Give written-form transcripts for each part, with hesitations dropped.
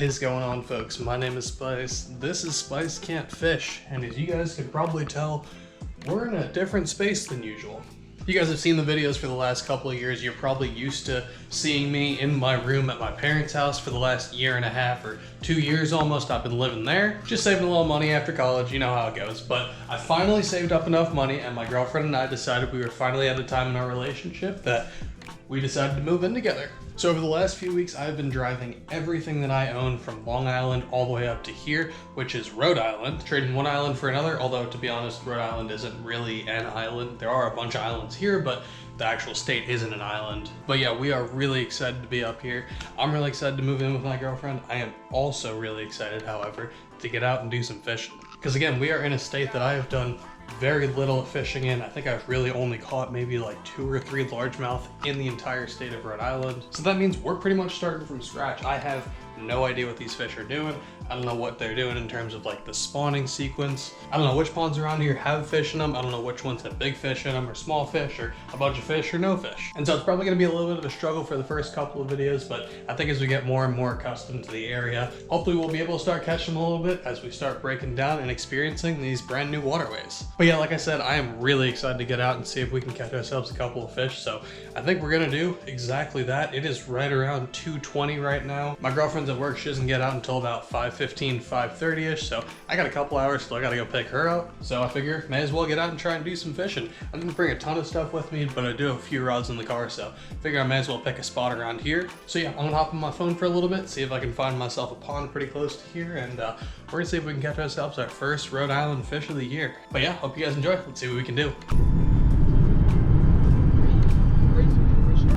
is going on, folks? My name is Spice. This is Spice Can't Fish, and as you guys can probably tell, we're in a different space than usual. If you guys have seen the videos for the last couple of years, you're probably used to seeing me in my room at my parents' house for the last year and a half or 2 years almost. I've been living there, just saving a little money after college, you know how it goes. But I finally saved up enough money, and my girlfriend and I decided we were finally at a time in our relationship that we decided to move in together. So over the last few weeks, I've been driving everything that I own from Long Island all the way up to here, which is Rhode Island, trading one island for another, although to be honest, Rhode Island isn't really an island. There are a bunch of islands here, but the actual state isn't an island. But yeah, we are really excited to be up here. I'm really excited to move in with my girlfriend. I am also really excited, however, to get out and do some fishing. Because again, we are in a state that I have done very little fishing in. I think I've really only caught maybe like 2 or 3 largemouth in the entire state of Rhode Island. So that means we're pretty much starting from scratch. I have no idea what these fish are doing. I don't know what they're doing in terms of like the spawning sequence. I don't know which ponds around here have fish in them. I don't know which ones have big fish in them or small fish or a bunch of fish or no fish. And so it's probably gonna be a little bit of a struggle for the first couple of videos, but I think as we get more and more accustomed to the area, hopefully we'll be able to start catching them a little bit as we start breaking down and experiencing these brand new waterways. But yeah, like I said, I am really excited to get out and see if we can catch ourselves a couple of fish. So I think we're gonna do exactly that. It is right around 2:20 right now. My girlfriend's at work. She doesn't get out until about 5:15, 5:30ish, so I got a couple hours till I gotta go pick her up. So I figure may as well get out and try and do some fishing. I didn't bring a ton of stuff with me, but I do have a few rods in the car, so I figure I may as well pick a spot around here. So yeah, I'm gonna hop on my phone for a little bit, see if I can find myself a pond pretty close to here, and we're gonna see if we can catch ourselves our first Rhode Island fish of the year. But yeah, hope you guys enjoy. Let's see what we can do.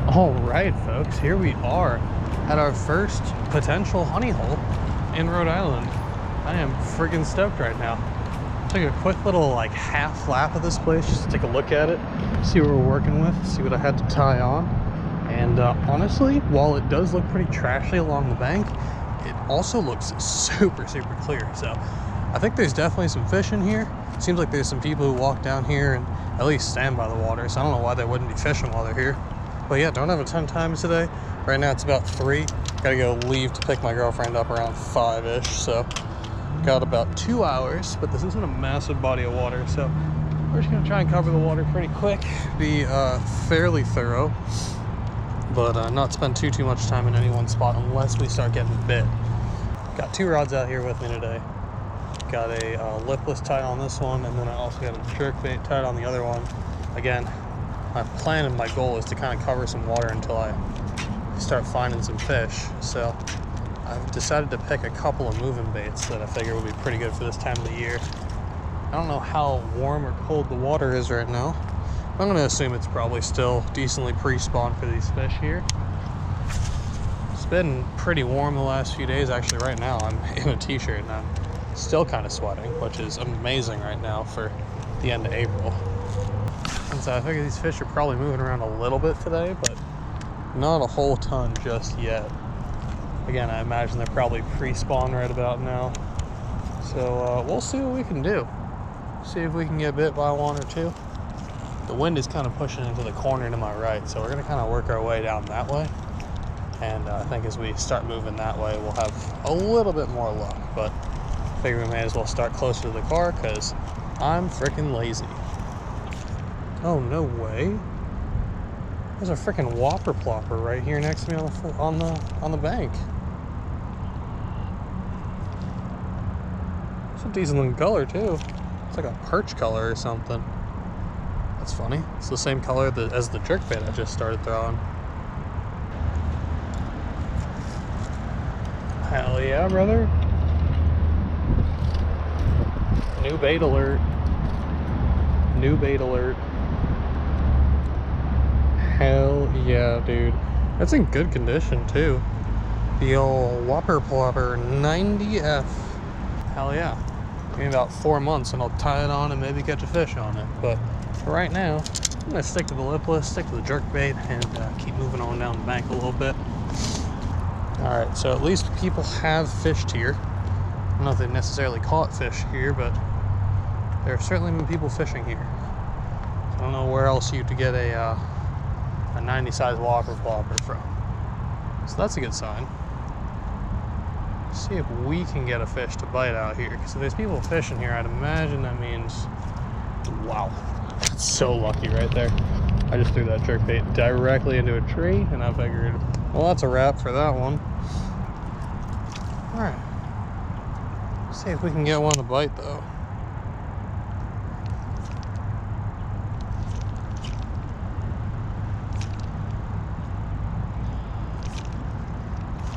All right, folks, here we are at our first potential honey hole in Rhode Island. I am freaking stoked right now. Took a quick little like half lap of this place just to take a look at it, see what we're working with, see what I had to tie on. And honestly, while it does look pretty trashy along the bank, it also looks super clear. So I think there's definitely some fish in here. It seems like there's some people who walk down here and at least stand by the water, so I don't know why they wouldn't be fishing while they're here. But yeah, don't have a ton of time today. Right now it's about 3. Gotta go leave to pick my girlfriend up around 5-ish, so got about 2 hours, but this isn't a massive body of water, so we're just gonna try and cover the water pretty quick, be fairly thorough, but not spend too much time in any one spot unless we start getting bit. Got 2 rods out here with me today. Got a lipless tied on this one, and then I also got a jerkbait tied on the other one. Again, my plan and my goal is to kind of cover some water until I start finding some fish. So I've decided to pick a couple of moving baits that I figure would be pretty good for this time of the year. I don't know how warm or cold the water is right now. I'm gonna assume it's probably still decently pre-spawn for these fish here. It's been pretty warm the last few days. Actually, right now I'm in a t-shirt and I'm still kind of sweating, which is amazing right now for the end of April. And so I figure these fish are probably moving around a little bit today, but not a whole ton just yet. Again, I imagine they're probably pre-spawn right about now. So we'll see what we can do. See if we can get bit by 1 or 2. The wind is kind of pushing into the corner to my right, so we're gonna kind of work our way down that way. And I think as we start moving that way, we'll have a little bit more luck. But I figure we may as well start closer to the car because I'm freaking lazy. Oh, no way. There's a freaking whopper plopper right here next to me on the bank. It's a decent looking color too. It's like a perch color or something. That's funny. It's the same color as the jerkbait I just started throwing. Hell yeah, brother. New bait alert. New bait alert. Hell yeah, dude. That's in good condition too. The old whopper plopper 90F. Hell yeah. Give me about 4 months and I'll tie it on and maybe catch a fish on it. But for right now, I'm gonna stick to the lipless, stick to the jerkbait, and keep moving on down the bank a little bit. All right, so at least people have fished here. I don't know if they've necessarily caught fish here, but there have certainly been people fishing here. So I don't know where else you to get a 90 size whopper plopper from. So that's a good sign. See if we can get a fish to bite out here. Because if there's people fishing here, I'd imagine that means, wow, so lucky right there. I just threw that jerkbait directly into a tree, and I figured, well, that's a wrap for that one. All right, see if we can get one to bite though.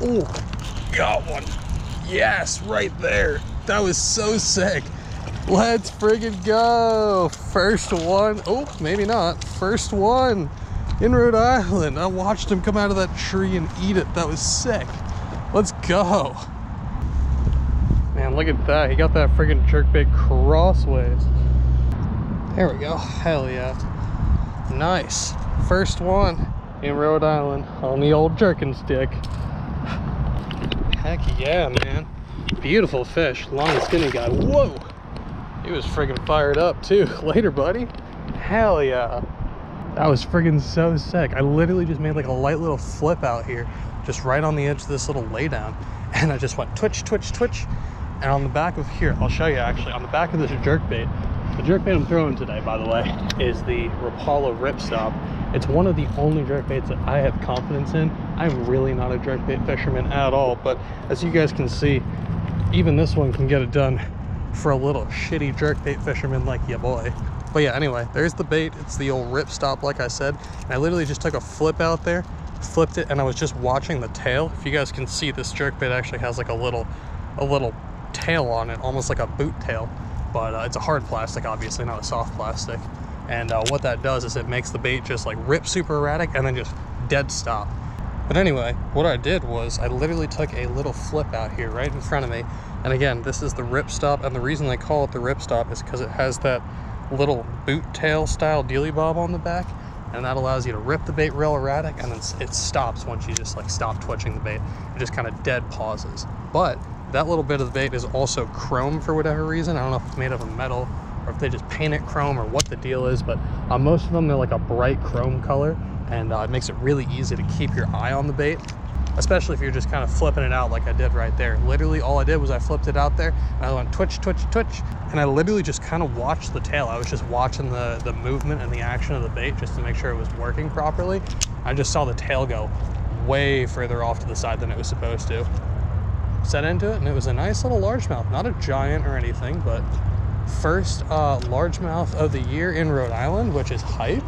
Oh, got one. Yes, right there. That was so sick. Let's friggin' go. First one. Oh, maybe not. First one in Rhode Island. I watched him come out of that tree and eat it. That was sick. Let's go. Man, look at that. He got that friggin' jerkbait crossways. There we go. Hell yeah. Nice. First one in Rhode Island on the old jerkin stick. Heck yeah, man. Beautiful fish. Long and skinny guy. Whoa. He was friggin' fired up too. Later, buddy. Hell yeah. That was friggin' so sick. I literally just made like a light little flip out here, just right on the edge of this little laydown. And I just went twitch, twitch, twitch. And on the back of here, I'll show you actually, on the back of this jerkbait, the jerkbait I'm throwing today, by the way, is the Rapala Ripstop. It's one of the only jerkbaits that I have confidence in. I'm really not a jerkbait fisherman at all, but as you guys can see, even this one can get it done for a little shitty jerkbait fisherman like ya boy. But yeah, anyway, there's the bait. It's the old Ripstop, like I said. And I literally just took a flip out there, flipped it, and I was just watching the tail. If you guys can see, this jerkbait actually has like a little tail on it, almost like a boot tail. But it's a hard plastic, obviously, not a soft plastic. And what that does is it makes the bait just like rip super erratic and then just dead stop. But anyway, what I did was I literally took a little flip out here right in front of me. And again, this is the Ripstop, and the reason they call it the Ripstop is because it has that little boot tail style dealy bob on the back, and that allows you to rip the bait real erratic, and then it stops once you just like stop twitching the bait. It just kind of dead pauses. But that little bit of the bait is also chrome for whatever reason. I don't know if it's made of a metal or if they just paint it chrome or what the deal is, but on most of them they're like a bright chrome color, and it makes it really easy to keep your eye on the bait, especially if you're just kind of flipping it out like I did right there. Literally all I did was I flipped it out there and I went twitch, twitch, twitch, and I literally just kind of watched the tail. I was just watching the movement and the action of the bait just to make sure it was working properly. I just saw the tail go way further off to the side than it was supposed to. Set into it, and it was a nice little largemouth, not a giant or anything, but first largemouth of the year in Rhode Island, which is hype.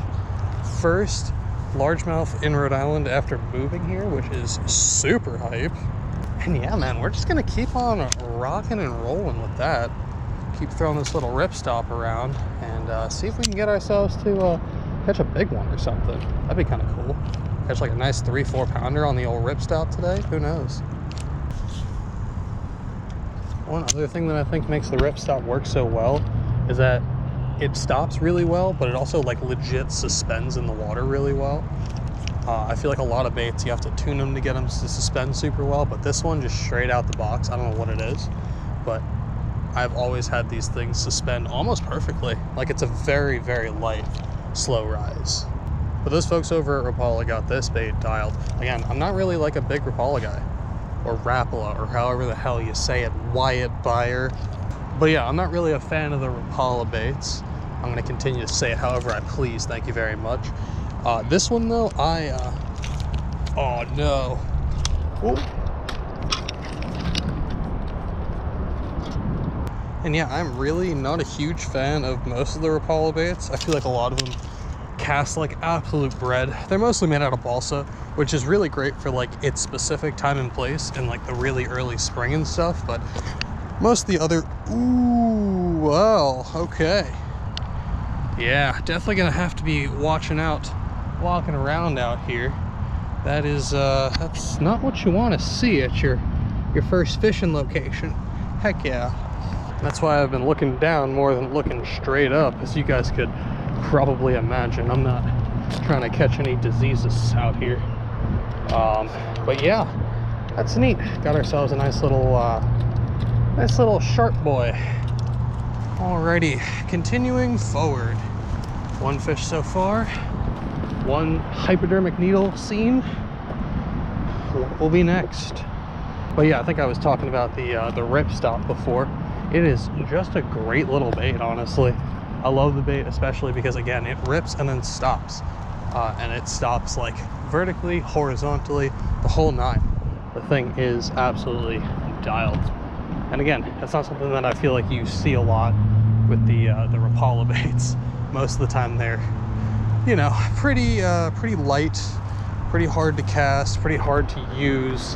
First largemouth in Rhode Island after moving here, which is super hype. And yeah, man, we're just gonna keep on rocking and rolling with that. Keep throwing this little Ripstop around and see if we can get ourselves to catch a big one or something. That'd be kind of cool. Catch like a nice 3-4 pounder on the old Ripstop today. Who knows? One other thing that I think makes the Ripstop work so well is that it stops really well, but it also like legit suspends in the water really well. I feel like a lot of baits, you have to tune them to get them to suspend super well, but this one just straight out the box, I don't know what it is, but I've always had these things suspend almost perfectly. Like it's a very, very light, slow rise. But those folks over at Rapala got this bait dialed. Again, I'm not really like a big Rapala guy, or Rapala, or however the hell you say it, Wyatt Buyer. But yeah, I'm not really a fan of the Rapala baits. I'm gonna continue to say it however I please, thank you very much. This one though, oh no. Ooh. And yeah, I'm really not a huge fan of most of the Rapala baits. I feel like a lot of them cast like absolute bread. They're mostly made out of balsa, which is really great for like its specific time and place in like the really early spring and stuff, but most of the other, ooh, well, okay. Yeah, definitely gonna have to be watching out, walking around out here. That is, that's not what you want to see at your first fishing location. Heck yeah. That's why I've been looking down more than looking straight up, as you guys could probably imagine. I'm not trying to catch any diseases out here. But yeah, that's neat. Got ourselves a nice little shark boy. Alrighty, continuing forward. One fish so far, one hypodermic needle seen. What will be next? But yeah, I think I was talking about the ripstop before. It is just a great little bait, honestly. I love the bait, especially because again, it rips and then stops. And it stops like vertically, horizontally, the whole nine. The thing is absolutely dialed. And again, that's not something that I feel like you see a lot with the Rapala baits. Most of the time they're, you know, pretty light, pretty hard to cast, pretty hard to use,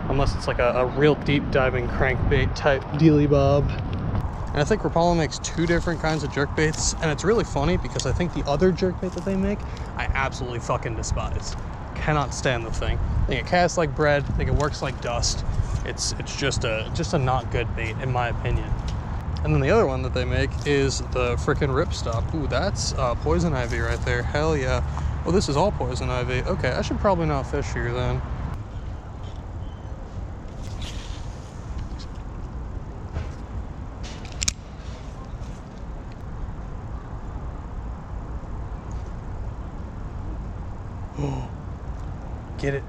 unless it's like a real deep diving crankbait type dealy bob. And I think Rapala makes two different kinds of jerkbaits, and it's really funny because I think the other jerkbait that they make, I absolutely fucking despise. Cannot stand the thing. I think it casts like bread. I think it works like dust. It's just a not good bait in my opinion. And then the other one that they make is the frickin' ripstop. Ooh, that's poison ivy right there. Hell yeah. Well, this is all poison ivy. Okay, I should probably not fish here then. Get it.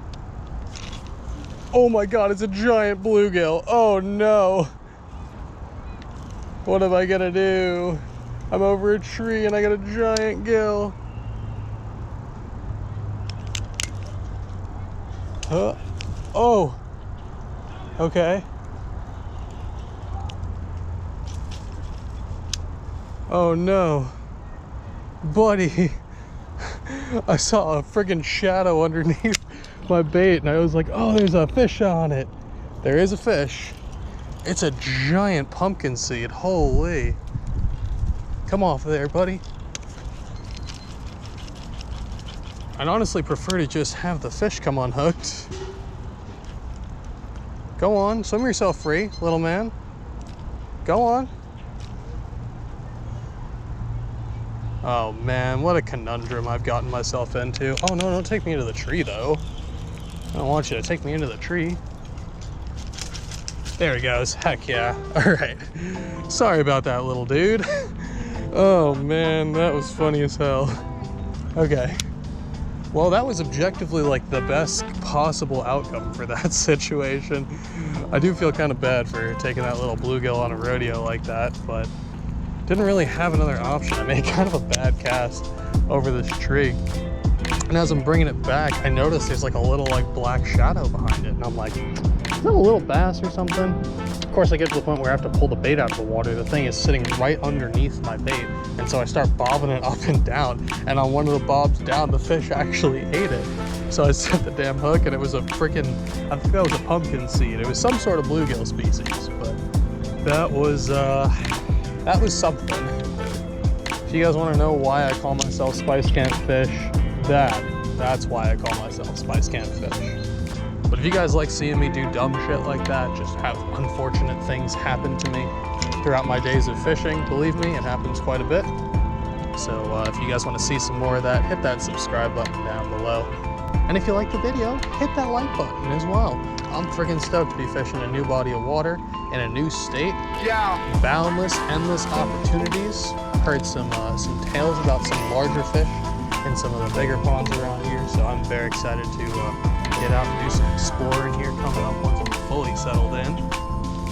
Oh my god, it's a giant bluegill. Oh no. What am I gonna do? I'm over a tree and I got a giant gill. Huh? Oh. Okay. Oh no. Buddy. I saw a friggin' shadow underneath my bait and I was like, oh, there's a fish on it. There is a fish. It's a giant pumpkin seed. Holy. Come off there, buddy. I'd honestly prefer to just have the fish come unhooked. Go on, swim yourself free, little man. Go on. Oh man, what a conundrum I've gotten myself into. Oh no, don't take me into the tree though. I don't want you to take me into the tree. There he goes, heck yeah. All right, sorry about that, little dude. Oh man, that was funny as hell. Okay, well that was objectively like the best possible outcome for that situation. I do feel kind of bad for taking that little bluegill on a rodeo like that, but didn't really have another option. I made kind of a bad cast over this tree. And as I'm bringing it back, I noticed there's like a little like black shadow behind it. And I'm like, is that a little bass or something? Of course, I get to the point where I have to pull the bait out of the water. The thing is sitting right underneath my bait. And so I start bobbing it up and down. And on one of the bobs down, the fish actually ate it. So I set the damn hook and it was a freaking, I think that was a pumpkin seed. It was some sort of bluegill species, but that was something. If you guys want to know why I call myself Spice Can't Fish, that's why I call myself Spice Can't Fish. But if you guys like seeing me do dumb shit like that, just have unfortunate things happen to me throughout my days of fishing, believe me, it happens quite a bit. So if you guys want to see some more of that, hit that subscribe button down below. And if you like the video, hit that like button as well. I'm freaking stoked to be fishing a new body of water in a new state. Yeah. Boundless, endless opportunities. Heard some tales about some larger fish in some of the bigger ponds around here. So I'm very excited to get out and do some exploring here coming up once I'm fully settled in.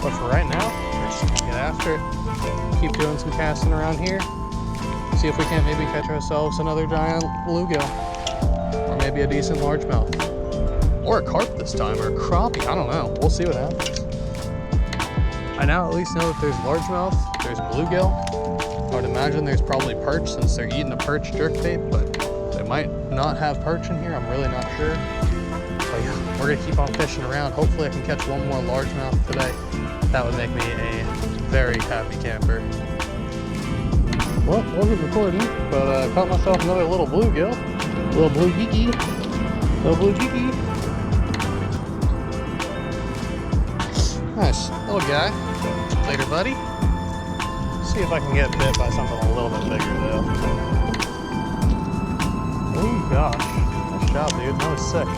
But for right now, we're just gonna get after it. Keep doing some casting around here. See if we can't maybe catch ourselves another giant bluegill. Or maybe a decent largemouth. Or a carp this time, or a crappie, I don't know. We'll see what happens. I now at least know that there's largemouth, there's bluegill. I would imagine there's probably perch since they're eating a perch jerkbait, but they might not have perch in here, I'm really not sure. But yeah, we're gonna keep on fishing around. Hopefully I can catch one more largemouth today. That would make me a very happy camper. Well, wasn't recording, but I caught myself another little bluegill. Little blue geeky. Little blue geeky. Nice little guy. Later, buddy. See if I can get bit by something a little bit bigger, though. Oh gosh, nice job, dude. That was sick.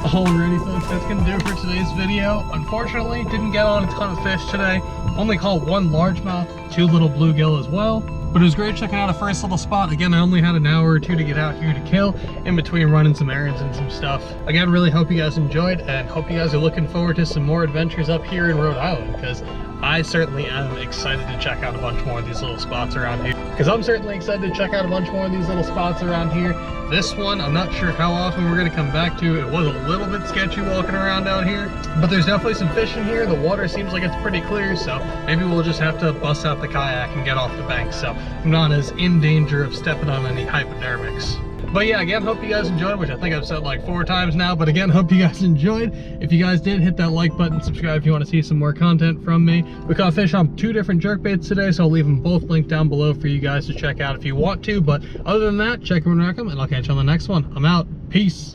Alrighty, folks, that's gonna do it for today's video. Unfortunately, didn't get on a ton of fish today. Only caught one largemouth, 2 little bluegill as well. But it was great checking out a first little spot. Again, I only had an hour or two to get out here to kill in between running some errands and some stuff. Again, really hope you guys enjoyed and hope you guys are looking forward to some more adventures up here in Rhode Island, because I certainly am excited to check out a bunch more of these little spots around here. Because I'm certainly excited to check out a bunch more of these little spots around here. This one, I'm not sure how often we're going to come back to. It was a little bit sketchy walking around out here, but there's definitely some fish in here. The water seems like it's pretty clear, so maybe we'll just have to bust out the kayak and get off the bank, so I'm not as in danger of stepping on any hypodermics. But yeah, again, hope you guys enjoyed, which I think I've said like 4 times now, but again, hope you guys enjoyed. If you guys did, hit that like button, subscribe if you want to see some more content from me. We caught fish on 2 different jerkbaits today, so I'll leave them both linked down below for you guys to check out if you want to. But other than that, check them and wreck them, and I'll catch you on the next one. I'm out. Peace.